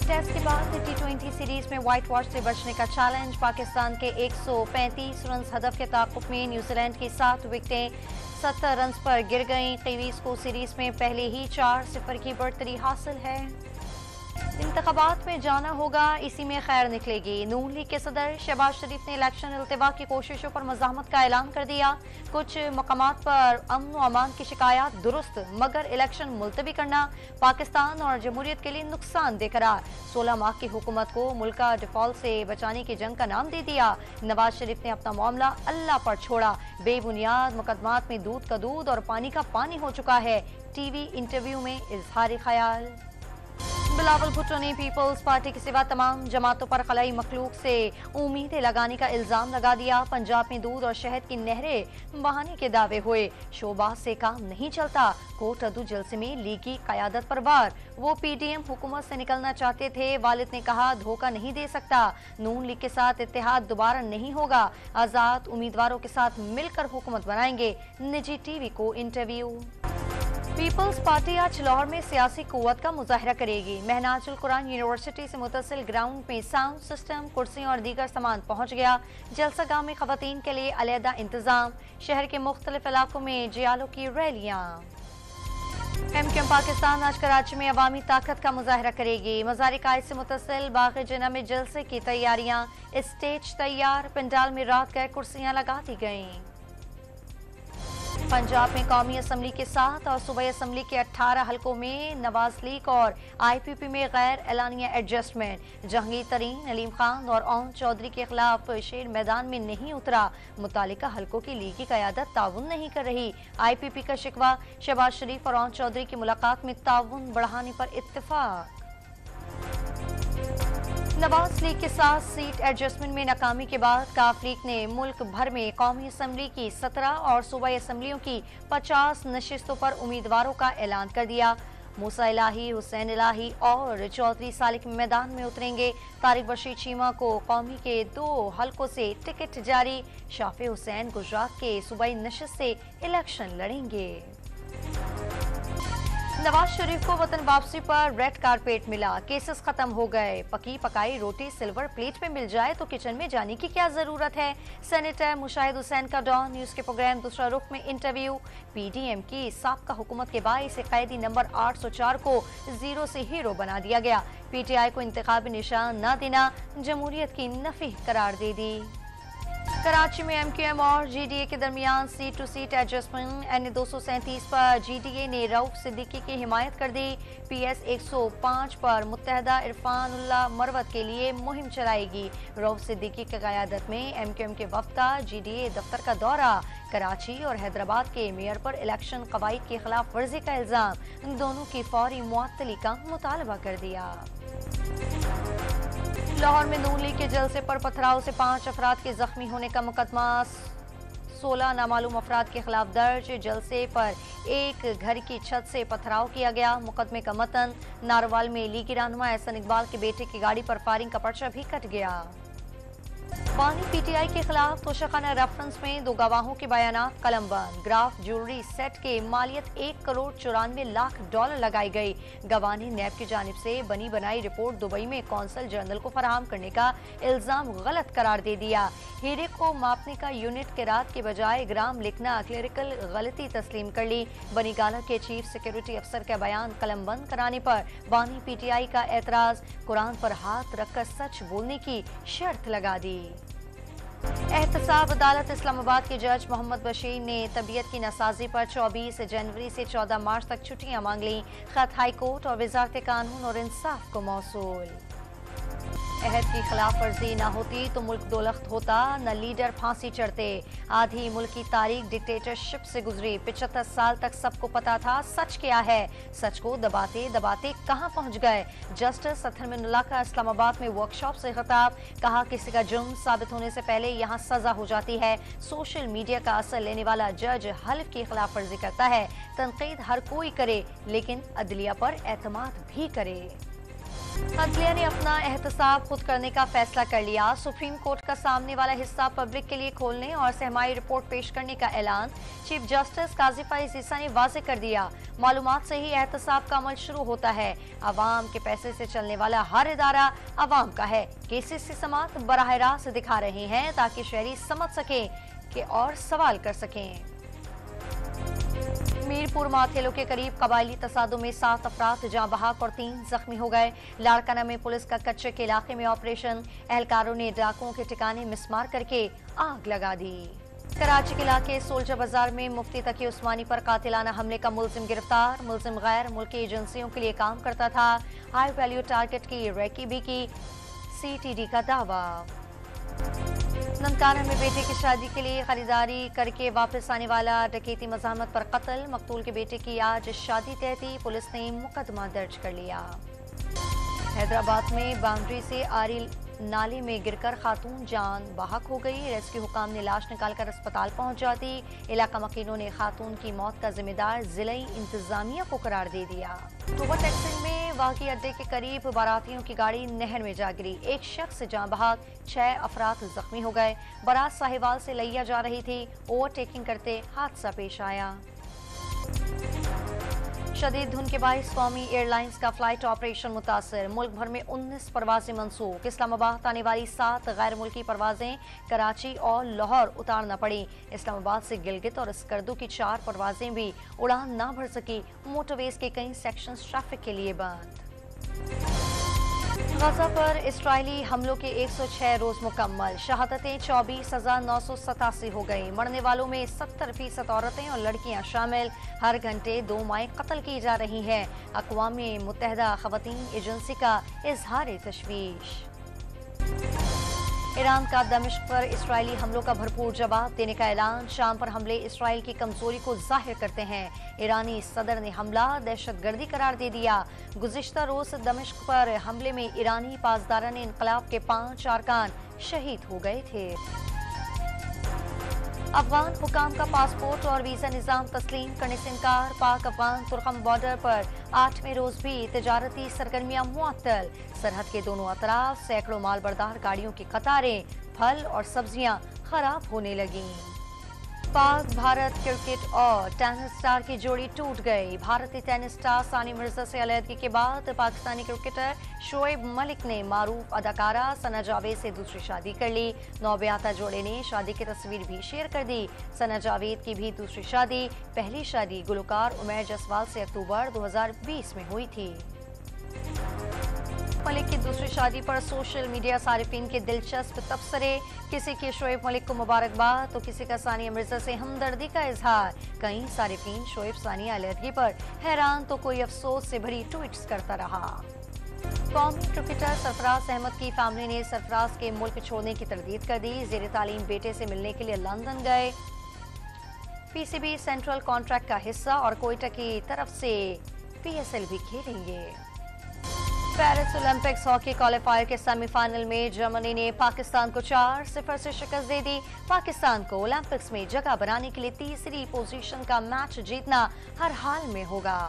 Test के बाद T20 series में व्हाइट वॉश से बचने का चैलेंज। पाकिस्तान के 135 रन हदफ के ताक़ुब में न्यूजीलैंड की 7 विकेटें 70 रन पर गिर गईं। कीवीज को सीरीज में पहले ही 4-0 की बढ़तरी हासिल है। इंतखाबात में जाना होगा, इसी में खैर निकलेगी। नून लीग के सदर शहबाज शरीफ ने इलेक्शन इल्तिवा की कोशिशों पर मज़ाहमत का ऐलान कर दिया। कुछ मकामात पर अमन व अमान की शिकायत दुरुस्त, मगर इलेक्शन मुलतवी करना पाकिस्तान और जमहूरियत के लिए नुकसानदेह करार। 16 माह की हुकूमत को मुल्क का डिफॉल्ट से बचाने की जंग का नाम दे दिया। नवाज शरीफ ने अपना मामला अल्लाह पर छोड़ा। बेबुनियाद मुकदमात में दूध का दूध और पानी का पानी हो चुका है। टीवी इंटरव्यू में इजहार ख्याल। बिलावल भुट्टो ने पीपल्स पार्टी के सिवा तमाम जमातों पर खलाई मखलूक से उम्मीदें लगाने का इल्जाम लगा दिया। पंजाब में दूध और शहद की नहरें बहाने के दावे हुए। शोबाज से काम नहीं चलता। कोट अदू जलसे में लीगी क़यादत पर वार। वो पीडीएम हुकूमत से निकलना चाहते थे। वालिद ने कहा धोखा नहीं दे सकता। नून लीग के साथ इत्तेहाद दोबारा नहीं होगा। आज़ाद उम्मीदवारों के साथ मिलकर हुकूमत बनाएंगे। निजी टीवी को इंटरव्यू। पीपल्स पार्टी आज लाहौर में सियासी कुव्वत का मुजाहरा करेगी। महनाजुल कुरान यूनिवर्सिटी से मुतसिल ग्राउंड में साउंड सिस्टम, कुर्सियां और दीगर सामान पहुंच गया। जलसा गाह में खवातीन के लिए अलहदा इंतजाम। शहर के मुख्तलिफ इलाकों में जियालों की रैलियां। एमक्यूएम पाकिस्तान आज कराची में अवामी ताकत का मुजाहरा करेगी। मज़ार कायद से मुतसिल बाग़ जिना में जलसे की तैयारियां। स्टेज तैयार, पंडाल में रात गए कुर्सियां लगा दी गईं। पंजाब में कौमी असम्बली के 7 और सूबाई असम्बली के 18 हलकों में नवाज लीग और IPP में गैर एलानिया एडजस्टमेंट। जहांगीर तरीन, अलीम खान और ओम चौधरी के खिलाफ शेर मैदान में नहीं उतरा। मुतालिका हलकों की लीगी क़यादत ताउन नहीं कर रही। IPP का शिकवा, शहबाज शरीफ और ओम चौधरी की मुलाकात में ताउन बढ़ाने पर इत्तेफाक। नवाज लीग के साथ सीट एडजस्टमेंट में नाकामी के बाद काफ लीग ने मुल्क भर में कौमी असम्बली की 17 और सूबाई असम्बलियों की 50 नशिस्तों पर उम्मीदवारों का ऐलान कर दिया। मूसा इलाही, हुसैन इलाही और चौधरी सालिक मैदान में उतरेंगे। तारिक बशीर चीमा को कौमी के 2 हलकों से टिकट जारी। शाफी हुसैन गुजरात के सूबाई नशिस्त से इलेक्शन लड़ेंगे। नवाज शरीफ को वतन वापसी पर रेड कारपेट मिला। केसेस खत्म हो गए। पकी पकाई रोटी सिल्वर प्लेट में मिल जाए तो किचन में जाने की क्या जरूरत है। सेनेटर मुशाहिद हुसैन का डॉन न्यूज के प्रोग्राम दूसरा रुख में इंटरव्यू। पीडीएम की साबका हुकूमत के बाईस से कैदी नंबर 804 को 0 से हीरो बना दिया गया। पीटीआई को इंतखाबी निशान न देना जमहूरियत की नफी करार दे दी। कराची में एमक्यूएम और जीडीए के दरमियान seat to seat adjustment. NA 237 पर जीडीए ने रऊफ सिद्दीकी की हिमायत कर दी। PS 105 पर मुत्तहदा इरफानुल्लाह मरवत के लिए मुहिम चलाएगी। रऊफ सिद्दीकी की क़यादत में एमक्यूएम के वफ़द का जीडीए दफ्तर का दौरा। कराची और हैदराबाद के मेयर पर इलेक्शन कवायद की खिलाफ वर्जी का इल्ज़ाम। दोनों की फौरी मुअत्तली का मुतालबा कर दिया। लाहौर में नून लीग के जलसे पर पथराव से 5 अफराद के जख्मी होने का मुकदमा 16 नामालूम अफराद के खिलाफ दर्ज। जलसे पर एक घर की छत से पथराव किया गया। मुकदमे का मतन नारवाल में लीगी रहनुमा एहसन इकबाल के बेटे की गाड़ी पर फायरिंग का पर्चा भी कट गया। बानी पीटीआई के खिलाफ तोशाखाना रेफरेंस में 2 गवाहों के बयानात कलमबंद। ग्राफ ज्वेलरी सेट के मालियत $1,94,00,000 लगाई गई। गवाह ने नैब की जानिब से बनी बनाई रिपोर्ट दुबई में कौंसल जनरल को फराहम करने का इल्जाम गलत करार दे दिया। हीरे को मापने का यूनिट किरात के बजाय ग्राम लिखना क्लेरिकल गलती तस्लीम कर ली। बनीगाला के चीफ सिक्योरिटी अफसर का बयान कलमबंद कराने पर बानी पीटीआई का एतराज। कुरान पर हाथ रखकर सच बोलने की शर्त लगा दी। एहतसाब अदालत इस्लामाबाद के जज मोहम्मद बशीर ने तबीयत की नासाजी पर 24 जनवरी से 14 मार्च तक छुट्टियां मांग ली। खत हाई कोर्ट और वजारत कानून और इंसाफ को मौसूल। अहद की खिलाफ वर्जी न होती तो मुल्क दोलख्त होता, न लीडर फांसी चढ़ते। आधी मुल्क की तारीख डिक्टेटरशिप से गुजरी। 75 साल तक सबको पता था सच क्या है। सच को दबाते दबाते कहां पहुंच गए। जस्टिस अथरमिनुल्लाह का इस्लामाबाद में वर्कशॉप से खिताब। कहा किसी का जुर्म साबित होने से पहले यहां सजा हो जाती है। सोशल मीडिया का असर लेने वाला जज हल्फ की खिलाफ वर्जी करता है। तनकीद हर कोई करे लेकिन अदलिया पर एतमाद भी करे। अदलिया ने अपना एहतसाब खुद करने का फैसला कर लिया। सुप्रीम कोर्ट का सामने वाला हिस्सा पब्लिक के लिए खोलने और सहमाई रिपोर्ट पेश करने का ऐलान चीफ जस्टिस काजी फैज ईसा ने वाजे कर दिया। मालूमात से ही एहतसाब का अमल शुरू होता है। अवाम के पैसे से चलने वाला हर इदारा अवाम का है। केसेस की समात बराह रास्त दिखा रहे हैं ताकि शहरी समझ सकें कि और सवाल कर सकें। मीरपुर माथेलो के करीब कबायली तसादुम में 7 अफराद जाँ बहक और 3 जख्मी हो गए। लाड़काना में पुलिस का कच्चे के इलाके में ऑपरेशन, एहलकारों ने डाकुओं के ठिकाने मिसमार करके आग लगा दी। कराची के इलाके सोल्जर बाजार में मुफ्ती तकी उस्मानी पर कातिलाना हमले का मुलजिम गिरफ्तार। मुलजिम गैर मुल्की एजेंसियों के लिए काम करता था। हाई वैल्यू टारगेट की रैकी भी की, CTD का दावा। ननकाना में बेटे की शादी के लिए खरीदारी करके वापस आने वाला डकैती मज़ाहमत पर कत्ल। मकतूल के बेटे की आज शादी तय थी। पुलिस ने मुकदमा दर्ज कर लिया। हैदराबाद में बाउंड्री से आरी नाले में गिरकर खातून जान बहक हो गई। रेस्क्यू हुकाम ने लाश निकालकर अस्पताल पहुंच जाती। इलाका मकीनों ने खातून की मौत का जिम्मेदार जिले इंतजामिया को करार दे दिया। टोबा टेक्सिन में वाक़ई अड्डे के करीब बारातियों की गाड़ी नहर में जा गिरी। एक शख्स जान बहक, 6 अफराद जख्मी हो गए। बारात साहिवाल से लिया जा रही थी। ओवरटेकिंग करते हादसा पेश आया। शदीद धुंध के बाइस कौमी एयरलाइंस का फ्लाइट ऑपरेशन मुतासर। मुल्क भर में 19 परवाजें मनसूख। इस्लामाबाद आने वाली 7 गैर मुल्की परवाजें कराची और लाहौर उतारना पड़ी। इस्लामाबाद से गिलगित और स्कर्दू की 4 परवाजें भी उड़ान ना भर सकी। मोटरवेज के कई सेक्शन ट्रैफिक के लिए बंद। गजा पर इस्राइली हमलों के 106 रोज मुकम्मल। शहादतें 24,987 हो गई। मरने वालों में 70% औरतें और लड़कियां शामिल। हर घंटे 2 माएँ कत्ल की जा रही हैं। अक़वाम मुत्तहिदा ख़वातीन एजेंसी का इजहार तशवीश। ईरान का दमिश्क पर इस्राइली हमलों का भरपूर जवाब देने का ऐलान। शाम पर हमले इसराइल की कमजोरी को जाहिर करते हैं। ईरानी सदर ने हमला दहशतगर्दी करार दे दिया। गुज़िश्ता रोज दमिश्क पर हमले में ईरानी पासदारान इनकलाब के 5 अरकान शहीद हो गए थे। अफगान हुकाम का पासपोर्ट और वीजा निजाम तस्लीम करने से इनकार। पाक अफगान तुर्कम बॉर्डर पर 8वें रोज भी तजारती सरगर्मियां मुअत्तल। सरहद के दोनों अतराफ सैकड़ों मालबरदार गाड़ियों की कतारें। फल और सब्जियां खराब होने लगी। पाक भारत क्रिकेट और टेनिस स्टार की जोड़ी टूट गई। भारतीय टेनिस स्टार सानिया मिर्जा से अलहदगी के बाद पाकिस्तानी क्रिकेटर शोएब मलिक ने मारूफ अदाकारा सना जावेद से दूसरी शादी कर ली। नौबियाता जोड़े ने शादी की तस्वीर भी शेयर कर दी। सना जावेद की भी दूसरी शादी। पहली शादी गुलकार उमैर जसवाल से अक्टूबर 2020 में हुई थी। मलिक की दूसरी शादी पर सोशल मीडिया सारिफिन के दिलचस्प तबसरे। किसी की शोएब मलिक को मुबारकबाद तो किसी का सानिया मिर्जा से हमदर्दी का इजहार। कई सारिफिन शोएब सानिया अलहदगी पर हैरान तो कोई अफसोस से भरी ट्वीट्स करता रहा। कौमी क्रिकेटर सरफराज अहमद की फैमिली ने सरफराज के मुल्क छोड़ने की तरदीद कर दी। ज़ेर तालीम बेटे से मिलने के लिए लंदन गए। PCB सेंट्रल कॉन्ट्रैक्ट का हिस्सा और कोयटा की तरफ से PSL भी खेलेंगे। पेरिस ओलंपिक्स हॉकी क्वालिफायर के सेमीफाइनल में जर्मनी ने पाकिस्तान को 4-0 से शिकस्त दे दी। पाकिस्तान को ओलंपिक्स में जगह बनाने के लिए तीसरी पोजीशन का मैच जीतना हर हाल में होगा।